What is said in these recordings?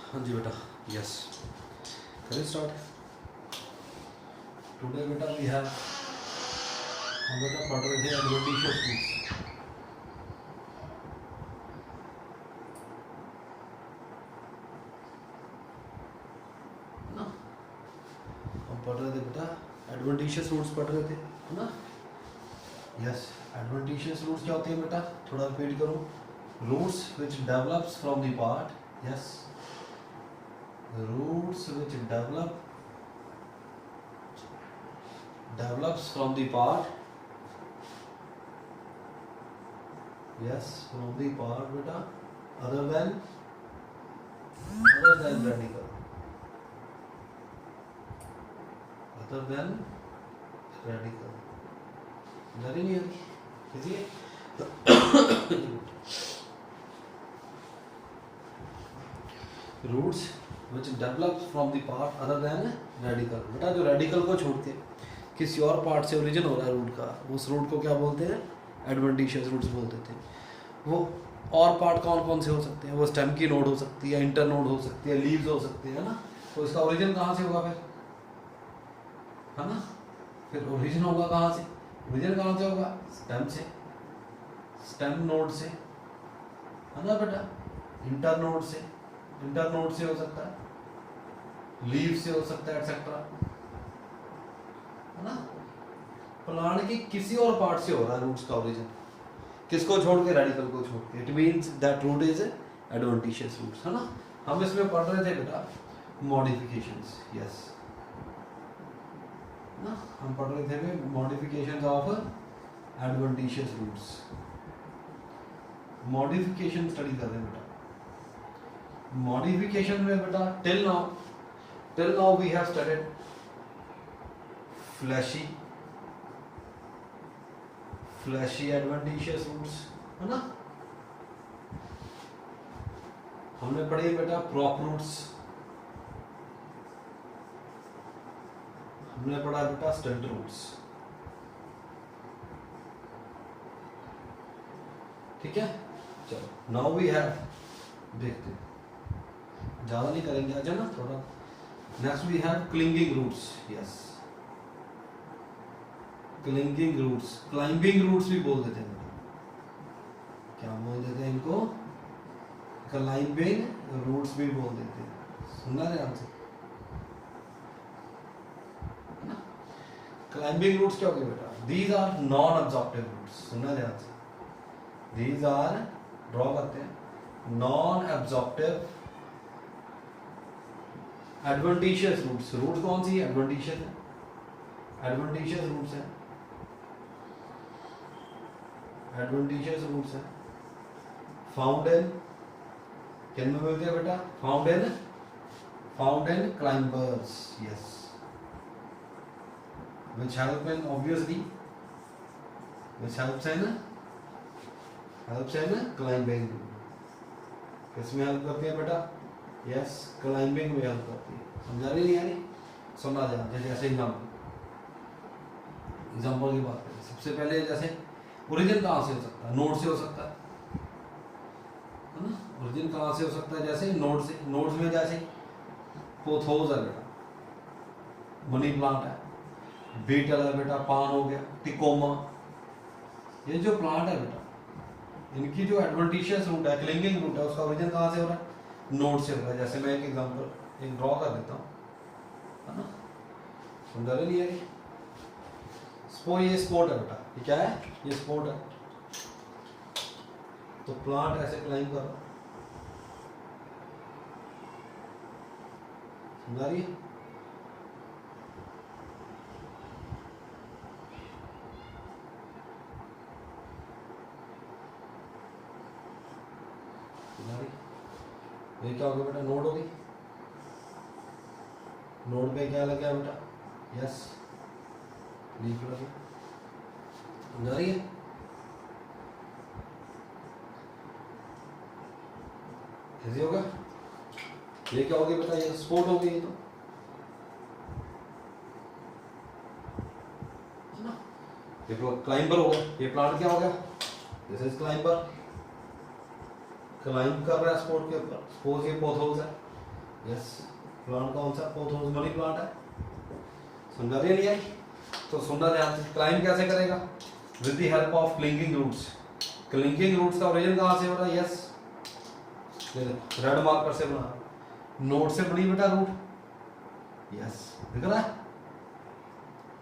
हाँ जी बेटा, यस करें स्टार्ट। टुडे बेटा वी हैव, हम बेटा पढ़ रहे थे एडवेंटिशियस रूट्स ना। हम पढ़ रहे थे बेटा एडवेंटिशियस रूट्स पढ़ रहे थे है ना। यस, एडवेंटिशियस रूट्स क्या होते हैं बेटा, थोड़ा रिपीट करो। Roots which develops from the part, yes, roots which develops from the part, yes, from the part beta, other than radical, other than radical, डरी नहीं आती किसी roots which develops from the part other than radical, बेटा जो radical को छोड़ के किसी और पार्ट से ओरिजिन हो रहा है रूट का, उस रूट को क्या बोलते हैं, एडवेंटिशियस रूट्स बोलते थे। वो और पार्ट कौन कौन से हो सकते हैं, वो स्टेम की नोड हो सकती है, इंटर नोड हो सकती है, लीव्स हो सकती है ना। तो इसका ओरिजिन कहाँ से होगा फिर, है ना। फिर ओरिजिन होगा कहाँ से, ओरिजिन कहाँ से होगा, स्टेम से, स्टेम नोड से, है ना बेटा। इंटर नोड से, इंटर नोड से हो सकता है, लीव से हो सकता है, एक्सेट्रा, है ना। प्लांट के किसी और पार्ट से हो रहा है रूट्स का ओरिजिन, किसको छोड़ के, रेडिकल को छोड़ के। It means that root is adventitious roots, है ना। हम इसमें पढ़ रहे थे बेटा मॉडिफिकेशंस, यस ना, हम पढ़ रहे थे modifications of adventitious roots. Modification study कर रहे हैं बेटा। मॉडिफिकेशन में बेटा till now we have studied fleshy adventitious roots, है ना। हमने पढ़े बेटा प्रॉप रूट्स, हमने पढ़ा बेटा स्टंट रूट्स, ठीक है। चलो नाउ वी हैव, देखते हैं, ज्यादा नहीं करेंगे आज, है ना, थोड़ा। Next we have clinging roots, yes, clinging roots, climbing roots भी बोल देते हैं, क्या बोल देते हैं इनको, क्लाइंबिंग रूट्स भी बोल देते हैं। सुनना ध्यान से, क्लाइंबिंग रूट्स क्या हो गए बेटा, these are non absorptive roots. सुनना ध्यान से, दीज आर, ड्रॉ करते हैं, non absorptive adventitious roots. Root कौन सी है, एडवेंटिशियस है, एडवेंटिशियस रूट्स है, एडवेंटिशियस रूट्स है। फाउंड इन, किन में मिलते हैं बेटा, found in climbers, yes, which help in obviously, which helps in climbing। किसमें हेल्प करती है बेटा, यस, क्लाइंबिंग में हेल्प करती है। समझा रही नहीं यानी, सुनना ध्यान। जैसे एग्जाम्पल की बात करें, सबसे पहले जैसे ओरिजिन कहाँ से हो सकता है, नोड से हो सकता है ना। ओरिजिन कहाँ से हो सकता है, जैसे नोड से। नोड्स में जैसे पोथोस है बेटा, मनी प्लांट है, बीटल है बेटा, पान हो गया, टिकोमा, ये जो प्लांट है बेटा, इनकी जो एडवेंटिशियस रूट है, क्लिंगिंग रूट है, उसका ओरिजिन कहाँ से हो रहा है, नोड से हो रहा है। जैसे मैं एक एग्जांपल एक ड्रॉ कर देता हूँ, है ना, समझा रहे नहीं है। ये स्पोर्ट है बेटा, ये क्या है, ये स्पोर्ट है। तो प्लांट ऐसे क्लाइंब कर रहा, समझा रही है। ये क्या हो गया बेटा, नोड हो गई। नोड पे क्या लग गया बेटा, यस, लीफ लग गया, समझा रही है। ऐसे होगा, ये क्या हो गया बेटा, ये स्पोर्ट हो गई, ये तो है ना। ये क्लाइंबर हो गया, ये प्लांट क्या हो गया, दिस इज क्लाइंबर, क्लाइंब कर रहा है स्पोर्ट के ऊपर। सपोज ये पोथोस है, यस, प्लांट कौन सा? पोथोस मनी प्लांट है, समझा रही है? तो सुनना ध्यान से, क्लाइंब कैसे करेगा? With the help of clinging roots. Clinging roots का ओरिजिन कहाँ से हो रहा है? यस, रेड मार्कर से बना, नोड से बनी बेटा रूट, यस, दिख रहा है?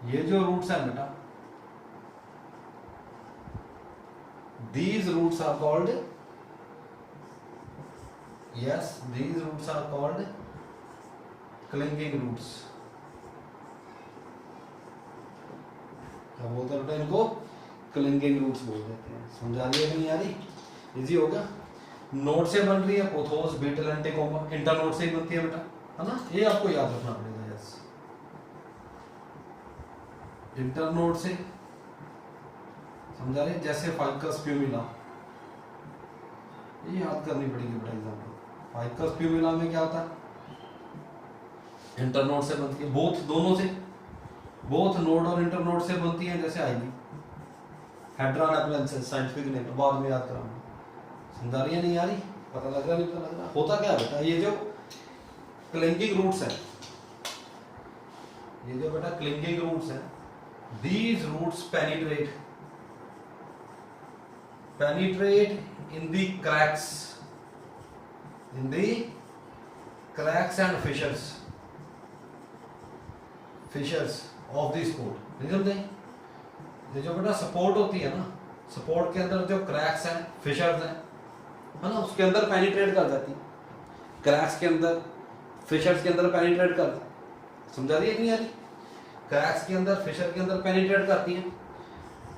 ये जो रूट्स है बेटा, these roots are called, yes, these roots are called clinging roots। क्या बोलते हैं बेटा इनको? क्लिंगिंग रूट्स बोल देते हैं। समझा रही है कि नहीं आ रही? इजी हो गया। नोड से बन रही है पोथोस, बीटल, एंटिकोमा, इंटरनोड से ही बनती है बेटा, है ना? ये आपको याद रखना पड़ेगा। यस, इंटरनोड से, समझा रहे? जैसे फाइकस प्यूमिला, ये याद करनी पड़ेगी बेटा एग्जाम्पल। फाइकस प्यूमिला में क्या होता है? इंटरनोड से बनती है, बोथ, दोनों से, बोथ नोड और इंटरनोड से बनती है। जैसे आएगी हेड्रा नेप्लेंसिस, साइंटिफिक नेम, बाद में याद कराऊंगा। समझा रही है नहीं आ रही? पता लग रहा नहीं पता लग रहा? होता क्या है बेटा, ये जो क्लिंगिंग रूट्स है, ये जो बेटा क्लिंगिंग रूट्स है, these roots penetrate in the cracks and fissures of the support। नहीं समझे? ये जो बेटा सपोर्ट होती है ना, सपोर्ट के अंदर जो क्रैक्स हैं, फिशर्स हैं, है ना, उसके अंदर पेनिट्रेट कर जाती है, क्रैक्स के अंदर, फिशर्स के अंदर पेनिट्रेट कर, समझा रही है नहीं आ रही? क्रैक्स के अंदर, फिशर के अंदर पेनिट्रेट करती है,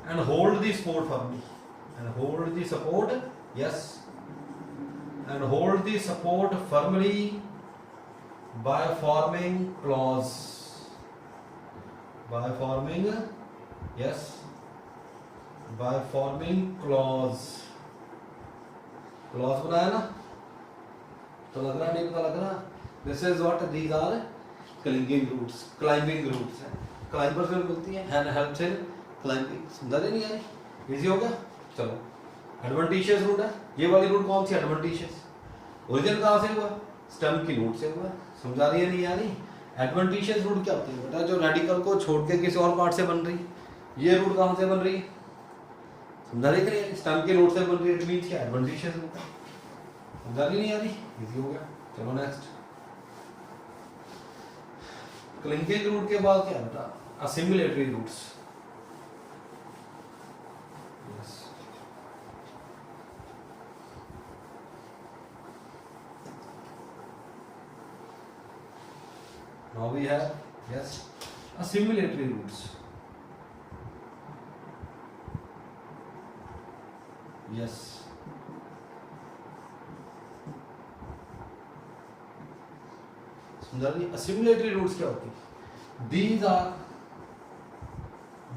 and hold the support firmly, and hold the support, yes, and hold the support firmly by forming claws, by forming, yes, by forming claws। claws बनाया ना? तो लग रहा नहीं पता लग रहा? This is what these are clinging roots, climbing roots है, क्लाइंबर से मिलती है, and helps in climbing। समझा नहीं यार? इजी हो गया? चलो, एडवेंटिशियस रूट है, ये वाली रूट कौन सी? एडवेंटिशियस। ओरिजिन कहाँ से हुआ? स्टेम की रूट से हुआ। समझा रही है नहीं यानी? एडवेंटिशियस रूट क्या होती है बेटा? जो रेडिकल को छोड़ के किसी और पार्ट से बन रही। ये रूट कहाँ से बन रही है? समझा रही है? स्टेम की रूट से बन रही है, इट मींस क्या? एडवेंटिशियस रूट है। समझा रही नहीं यानी? इजी हो गया। चलो नेक्स्ट, क्लिंगिंग रूट के बाद क्या बेटा? Assimilatory roots. Now we have, yes, assimilatory roots। Yes, समझा रही? assimilatory roots क्या होती है?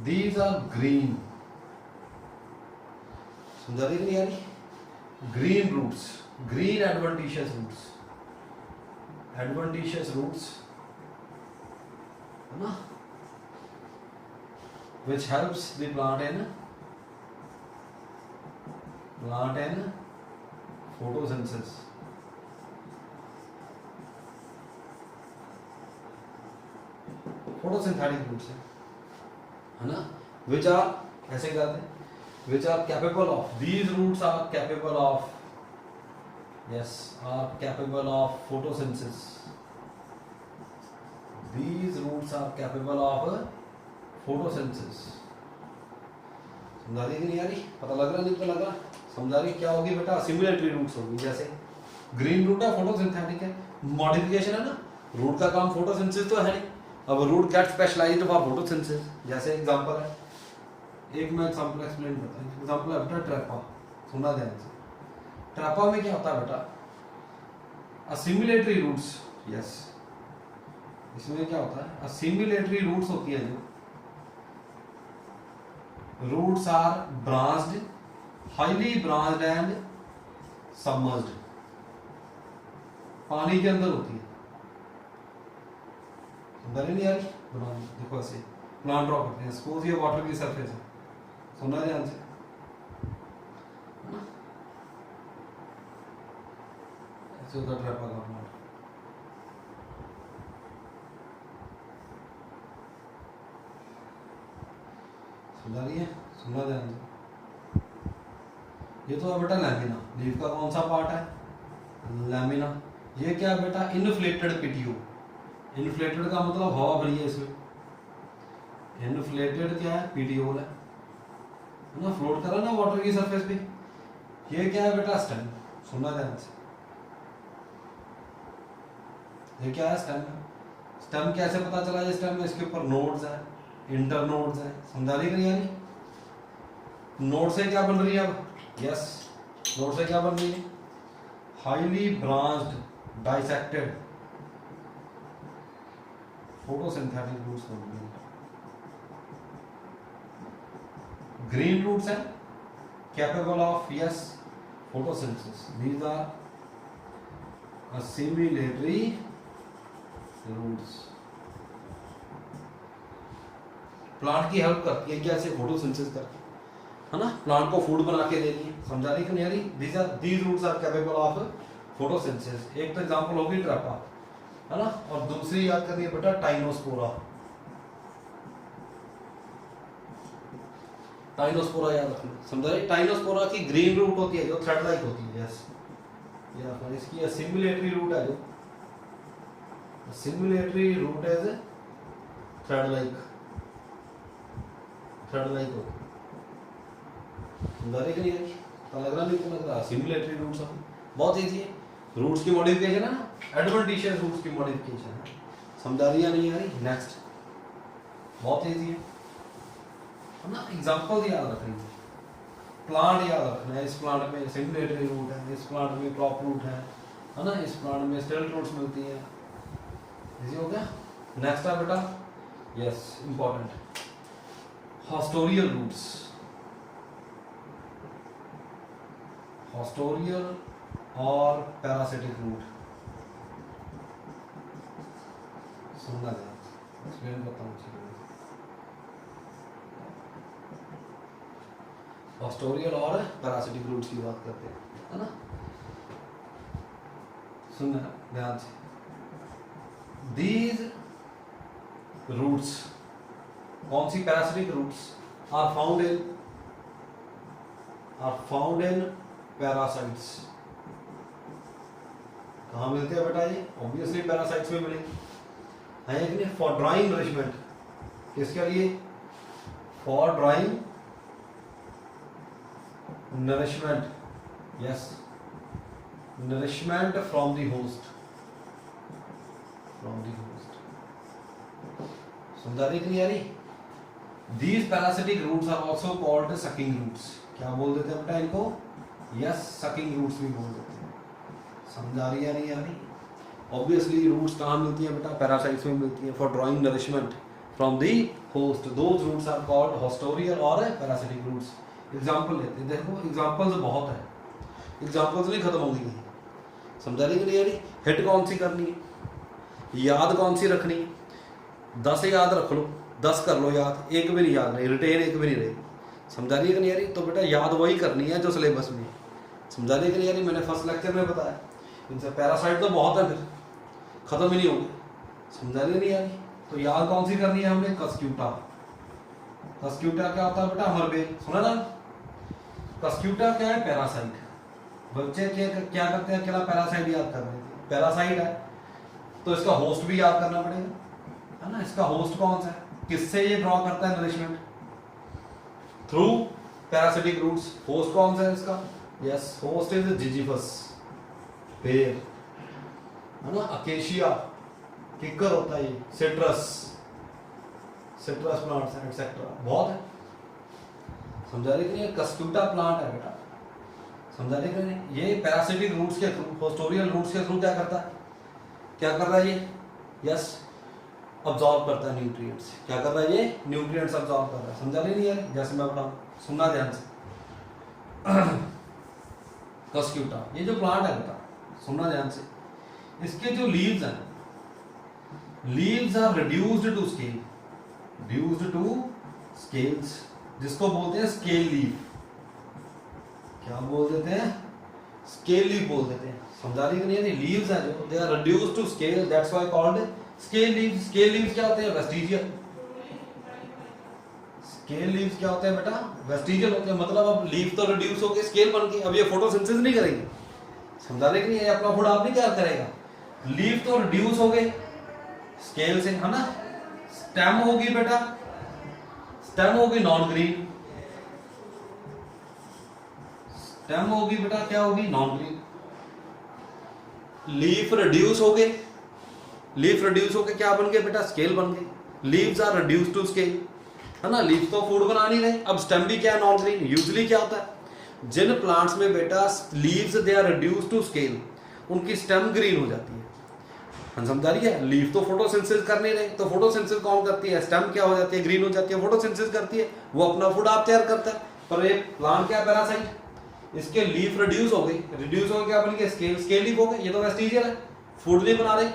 These are green। समझा रही नहीं यानी? green roots, green adventitious roots, adventitious roots, है ना, which helps the plant in photosynthesis। photosynthetic roots है ना, which are, ऐसे कहते हैं, which are capable of, these roots are capable of, yes, are capable of photosynthesis। These roots are capable of photosynthesis। समझा रही कि नहीं आ रही? पता लग रहा नहीं पता लग रहा? समझा रही? क्या होगी बेटा? असिमिलेटरी रूट्स होगी। जैसे ग्रीन रूट है, फोटोसिंथेटिक है, मॉडिफिकेशन है ना, रूट का काम फोटोसिंथेसिस तो है नहीं, अब root get specialised for photosynthesis. जैसे एग्जांपल है, एक मैं एग्जांपल एक्सप्लेन करता हूँ। एग्जांपल है बेटा ट्रैपा, सुनना ध्यान से। ट्रैपा में क्या होता है बेटा? असिमिलेटरी रूट्स, यस, इसमें क्या होता है? असिमिलेटरी रूट्स होती है, जो roots are branched, highly branched and submerged, पानी के अंदर होती है। समझ नहीं आ रही? देखो ऐसे प्लांट ड्रॉ करते हैं, सपोज ये वाटर की सरफेस है, सुनना ध्यान से, ऐसे होता है ट्रैपा का प्लांट। समझा रही है, सुनना ध्यान से। ये तो है बेटा लैमिना, लीफ का कौन सा पार्ट है, लैमिना। ये क्या है बेटा, इन्फ्लेटेड पेटियो। इन्फ्लेटेड का मतलब हवा भरी है इसमें, इन्फ्लेटेड क्या है, पेटियोल है ना, फ्लोट कर रहा है ना वाटर की सरफेस पे। ये क्या है बेटा, स्टेम। सुनना ध्यान से, ये क्या है, स्टेम। स्टेम कैसे पता चला ये स्टेम है, इसके ऊपर नोड्स है, इंटर नोड्स है, समझा रही है यानी। नोड से क्या बन रही है अब, यस, नोड से क्या बन रही है, highly branched dissected photosynthetic roots बन रही है। ग्रीन रूट्स हैं capable of yes photosynthesis, these are assimilatory roots. Plant की हेल्प करती है कैसे, फोटोसिंथेसिस करके, है ना, प्लांट को फूड बना के देती है, समझा रही कि नहीं आ रही। These roots are capable of photosynthesis. एक तो एग्जांपल होगी ट्रैपा, है ना, और दूसरी याद करनी है बेटा टाइनोस्पोरा। टाइनोस्पोरा याद रखना, समझा रही। टाइनोस्पोरा की ग्रीन रूट होती है जो थ्रेड लाइक होती है, यस, या इसकी असिमुलेटरी रूट है जो, असिमुलेटरी रूट है थ्रेड लाइक, थ्रेड लाइक होती है, समझा रही कि नहीं, तो लग रहा नहीं तो लग रहा, असिमुलेटरी रूट्स बहुत इजी है। रूट्स की मॉडिफिकेशन है, एडवेंटिशियस रूट्स की मॉडिफिकेशन है, समझा रही या नहीं आ रही। नेक्स्ट, बहुत इजी है ना, एग्जांपल याद रखनी है, प्लांट याद रखना है। इस प्लांट में सिंगुलेटरी रूट है, इस प्लांट में क्रॉप रूट है ना, इस प्लांट में स्टेल रूट्स मिलती है। इजी हो गया। नेक्स्ट है बेटा, yes important, haustorial roots. Haustorial और पैरासिटिक रूट, सुनना ध्यान, एक्सप्लेन करता हूँ। हॉस्टोरियल और पैरासिटिक रूट्स की बात करते हैं, है ना, सुनना ध्यान से। दीज रूट्स, कौन सी parasitic roots, are found in parasites. कहाँ मिलते हैं बेटा ये, ऑब्वियसली पैरासाइट्स में मिलेंगे, है कि नहीं। फॉर ड्राइंग नरिशमेंट, किसके लिए, for drawing nourishment, yes, nourishment from the host, समझा रही कि नहीं आ रही। These parasitic roots are also called sucking roots। क्या बोल देते हैं बेटा इनको, yes, sucking roots भी बोल देते हैं, समझा रही या नहीं आ रही। Obviously roots कहाँ मिलती है बेटा, parasites में मिलती है। For drawing nourishment from the host, those roots are called hostorial और parasitic roots। एग्जाम्पल लेते हैं, देखो एग्जाम्पल्स बहुत है, एग्जाम्पल्स नहीं खत्म होंगी कहीं, समझा रही कि नहीं आ रही। हिट कौन सी करनी है, याद कौन सी रखनी है, 10 याद रख लो, 10 कर लो याद, एक भी नहीं याद रही, रिटेन एक भी नहीं रही, समझा रही है कि नहीं आ रही। तो बेटा याद वही करनी है जो सिलेबस में, समझा रही है कि नहीं आ रही। मैंने फर्स्ट लेक्चर में बताया, इनसे पैरासाइट तो बहुत है, फिर खत्म ही नहीं होंगे, समझा रही नहीं आ रही। तो याद कौन सी करनी है हमने, कस्क्यूटा। कस्क्यूटा क्या होता है बेटा, अमरबेल, सुना ना। कस्क्यूटा क्या है, पैरासाइट। बच्चे क्या करते हैं, अकेला पैरासाइट याद कर रहे थे, पैरासाइट है तो इसका होस्ट भी याद करना पड़ेगा, है ना। इसका होस्ट कौन सा है, किससे ये ड्रॉ करता है nourishment, through parasitic roots. Host कौन सा है इसका, यस, होस्ट इज जिजीफस पेड़, है ना, अकेशिया, किकर होता है ये, सिट्रस प्लांट्स एटसेट्रा, बहुत है, समझा रहे कि नहीं। कस्क्यूटा प्लांट है बेटा, समझा रहे कि नहीं। ये पैरासिटिक रूट्स के थ्रू, हॉस्टोरियल रूट्स के थ्रू क्या करता है, क्या कर रहा है ये, यस, अब्सॉर्ब करता है न्यूट्रिएंट्स। क्या कर रहा है ये, न्यूट्रिएंट्स अब्सॉर्ब कर रहा है, समझा रहे नहीं यार। जैसे मैं बताऊं, सुनना ध्यान से। कस्क्यूटा ये जो प्लांट है बेटा, सुनना ध्यान से, इसके जो लीव्स हैं, leaves are reduced to scale, scales, जिसको बोलते हैं स्केल लीफ। क्या बोल देते हैं, स्केल लीफ बोल देते हैं, समझा रही कि नहीं। लीव्स हैं जो, they are reduced to scale, that's why called scale leaves. Scale leaves क्या होते हैं, वेस्टिजियल। स्केल लीव्स क्या होते हैं बेटा? वेस्टिजियल होते हैं, मतलब अब लीफ तो रिड्यूस होके स्केल बन गई, अब ये फोटोसिंथेसिस नहीं करेंगे, समझा रहे कि नहीं? अपना फूड आप नहीं तैयार करेगा, लीफ तो रिड्यूस हो गए स्केल से, है ना? स्टेम होगी बेटा, स्टेम होगी नॉन ग्रीन, स्टेम होगी बेटा क्या होगी? Non green. लीफ रिड्यूस हो गए, लीफ रिड्यूस होके क्या बन गए बेटा? स्केल बन गए। Leaves are reduce to scale, है ना? लीफ तो फूड बना नहीं रहे, अब स्टेम भी क्या है? Non green. यूजुअली क्या होता है जिन प्लांट्स में बेटा leaves they are reduce to scale, उनकी स्टेम ग्रीन हो जाती है, समझा रही है? लीफ तो फोटोसिंथेसिस कर नहीं रहे, तो फोटोसिंथेसिस कौन करती है? स्टेम क्या हो जाती है? ग्रीन हो जाती है, फोटोसिंथेसिस करती है, वो अपना फूड आप तैयार करता है। पर ये प्लांट क्या? पैरासाइट, इसके लीफ रिड्यूस हो गई, रिड्यूस हो गई क्या बन गया? स्केल, स्केल लीफ हो गए, ये तो वेस्टिजियल है, फूड नहीं बना रही,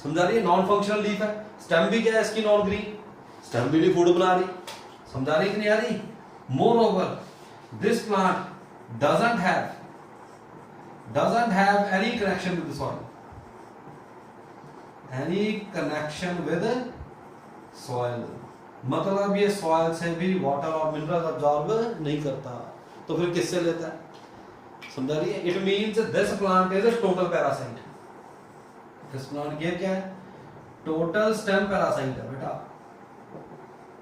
समझा रही है? नॉन फंक्शनल लीफ है। स्टेम भी क्या है इसकी? नॉन ग्रीन, स्टेम भी नहीं फूड बना रही, समझा रही कि नहीं आ रही? More over this plant doesn't have any connection with the soil, any connection with soil, मतलब ये सॉइल से भी वाटर और मिनरल अब्सॉर्ब नहीं करता, तो फिर किससे लेता है? समझा रही है? It means this plant is a total parasite, this plant ये क्या है? टोटल स्टेम पैरासाइट है बेटा,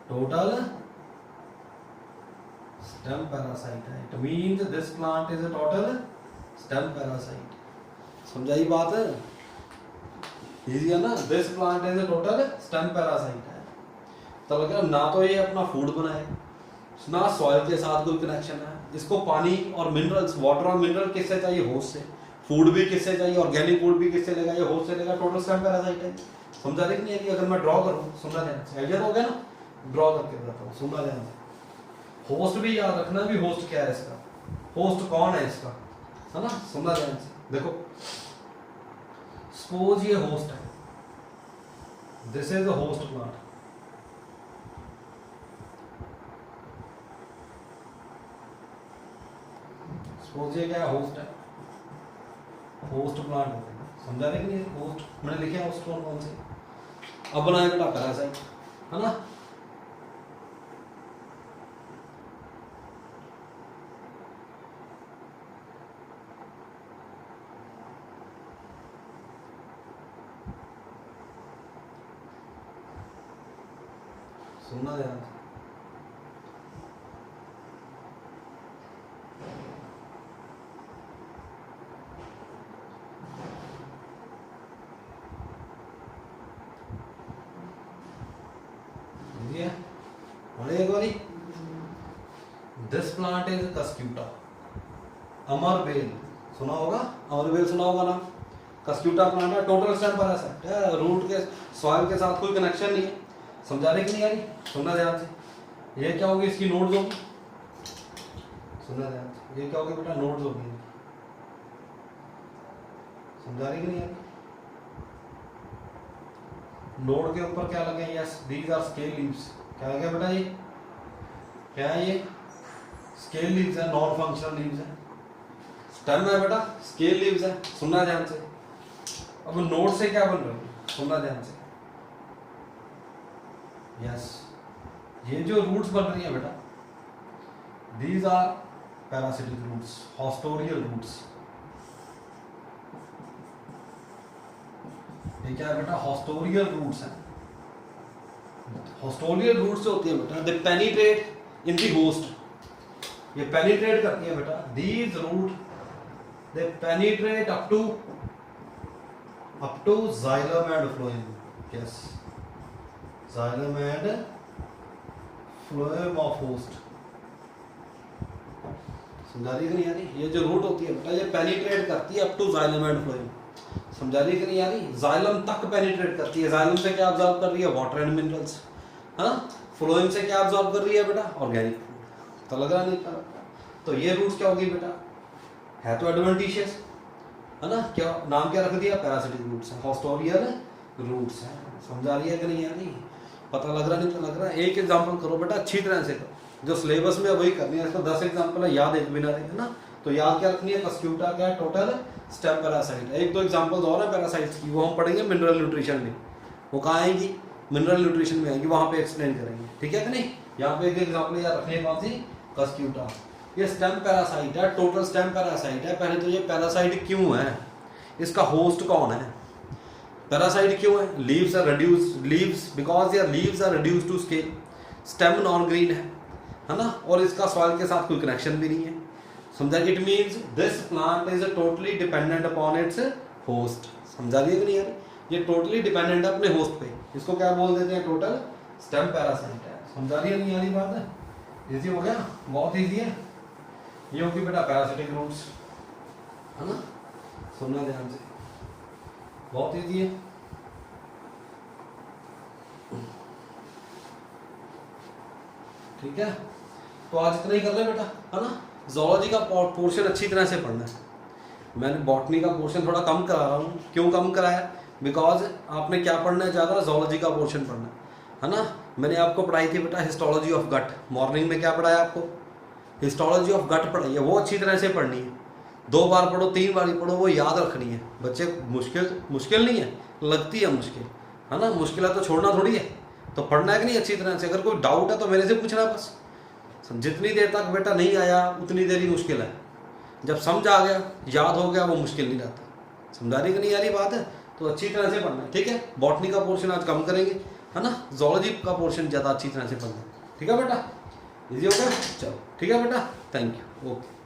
टोटल स्टेम पैरासाइट है। It means this plant is a total stem parasite, समझाई बात है? इजी है ना? This plant is a total stem parasite है, तो लगा ना तो ये अपना फूड बनाए, ना सॉइल के साथ कोई कनेक्शन है, इसको पानी और मिनरल्स, वाटर और मिनरल किससे चाहिए? होस्ट से। फूड भी किससे चाहिए? ऑर्गेनिक फूड भी किससे लेगा? ये होस्ट से लेगा, टोटल स्टेम पैरासाइट है। समझा रहे कि नहीं? अगर मैं ड्रॉ करूं, सुनना ध्यान से, आइडिया हो गया ना? ड्रॉ करके बताता हूं, सुनना ध्यान से। होस्ट भी याद रखना भी, होस्ट क्या है इसका, होस्ट कौन है इसका, है ना? सुनना ध्यान से, देखो सपोज ये होस्ट है, this is a host plant, suppose ये क्या है? होस्ट है, होस्ट प्लांट होते हैं, समझा रहे कि नहीं? होस्ट मैंने लिखे हैं होस्ट कौन कौन से, अब बनाए बेटा पैरासाइट, है ना? सुनना ध्यान से, एक बारी दिस प्लांट इज कस्क्यूटा, अमरबेल सुना होगा, अमरबेल सुना होगा ना? कस्क्यूटा प्लांट है, टोटल स्टेम पैरासाइट है, रूट के सॉइल के साथ कोई कनेक्शन नहीं है, समझा रहे कि नहीं आ रही? सुनना ध्यान से, ये क्या होगी? इसकी नोड्स होगी, सुनना ध्यान से, ये क्या होगी बेटा? नोड्स होगी, समझा रही कि नहीं आ रही? नोड के ऊपर क्या लगे? Yes, these are scale leaves, क्या है बेटा? ये क्या है? ये स्केल लीव्स है, नॉन फंक्शनल लीव्स है, स्टेम है बेटा, स्केल लीव्स है, सुनना ध्यान से। अब नोड से क्या बन रहा है? सुनना ध्यान से, यस, ये जो रूट्स बन रही है बेटा, these are parasitic roots, haustorial roots, ये क्या है बेटा? हॉस्टोरियल रूट्स हैं। हॉस्टोरियल रूट्स जो होती है बेटा, they penetrate in the host, ये पेनिट्रेट करती है बेटा, these root they penetrate up to xylem and phloem, yes, xylem and phloem of host, समझा रही कि नहीं आ रही? ये जो रूट होती है बेटा, ये पेनिट्रेट करती है up to xylem and phloem, समझा रही कि नहीं आ रही? जाइलम तक पेनिट्रेट करती है, जाइलम से क्या ऑब्जॉर्ब कर रही है? वाटर एंड मिनरल्स, हाँ? फ्लोएम से क्या ऑब्जॉर्ब कर रही है बेटा? ऑर्गेनिक फूड, तो लग रहा नहीं था? तो ये रूट्स क्या होगी बेटा? है तो एडवेंटिशियस, है ना? क्या नाम क्या रख दिया? पैरासिटिक रूट्स है, हॉस्टोरियल रूट्स है, समझा रही है कि नहीं आ रही? पता लग रहा नहीं तो लग रहा है? एक एग्जांपल करो बेटा, अच्छी तरह से करो, जो सिलेबस में वही करनी है, इसको 10 एग्जांपल है, याद एक बिना रहे ना, तो याद क्या रखनी है? कस्क्यूटा क्या है? टोटल स्टेम पैरासाइट है। एक दो एग्जांपल्स और है पैरासाइट्स की, वो हम पढ़ेंगे मिनरल न्यूट्रिशन में, वो कहाँ आएंगी? मिनरल न्यूट्रिशन में आएंगी, वहाँ पे एक्सप्लेन करेंगे, ठीक है कि नहीं? यहाँ पे एक एग्जाम्पल याद रखने कौन सी, कस्क्यूटा। ये स्टेम पैरासाइट है, टोटल स्टेम पैरासाइट है। पहले तो ये पैरासाइट क्यों है, इसका होस्ट कौन है, पैरासाइट क्यों है? Leaves are reduced, leaves because your leaves are reduced to scale. Stem non green है ना, और इसका सॉइल के साथ कोई कनेक्शन भी नहीं है। समझा? It means this plant is totally dependent upon its host. समझा रही है कि नहीं यार? ये टोटली डिपेंडेंट है अपने होस्ट पे। इसको क्या बोल देते हैं? टोटल स्टेम पैरासाइट है। समझा रही है नहीं यार? बात है, इजी हो गया, बहुत इजी है। ये होगी बेटा पैरासिटिक रूट्स, है ना, सुनना ध्यान से, बहुत इजी है। ठीक है, तो आज इतना ही कर ले बेटा, है ना। ज़ूलॉजी का पोर्शन अच्छी तरह से पढ़ना है। मैंने बॉटनी का पोर्शन थोड़ा कम करा रहा हूँ। क्यों कम कराया? बिकॉज आपने क्या पढ़ना है ज़्यादा, ज़ूलॉजी का पोर्शन पढ़ना है ना। मैंने आपको पढ़ाई थी बेटा हिस्टोलॉजी ऑफ गट, मॉर्निंग में क्या पढ़ाया आपको? हिस्टोलॉजी ऑफ गट पढ़ाई है, वो अच्छी तरह से पढ़नी है। 2 बार पढ़ो, 3 बार पढ़ो, वो याद रखनी है। बच्चे मुश्किल नहीं है, लगती है मुश्किल, है ना। मुश्किल है तो छोड़ना थोड़ी है, तो पढ़ना है कि नहीं अच्छी तरह से। अगर कोई डाउट है तो मेरे से पूछना बस। जितनी देर तक बेटा नहीं आया उतनी देर ही मुश्किल है, जब समझ आ गया, याद हो गया, वो मुश्किल नहीं रहता। समझा रही कि नहीं यार? बात है, तो अच्छी तरह से पढ़ना है। ठीक है, बॉटनी का पोर्शन आज कम करेंगे, है ना। ज़ूलॉजी का पोर्शन ज़्यादा अच्छी तरह से पढ़ना है। ठीक है बेटा, इजी हो गया? चलो ठीक है बेटा, थैंक यू, ओके।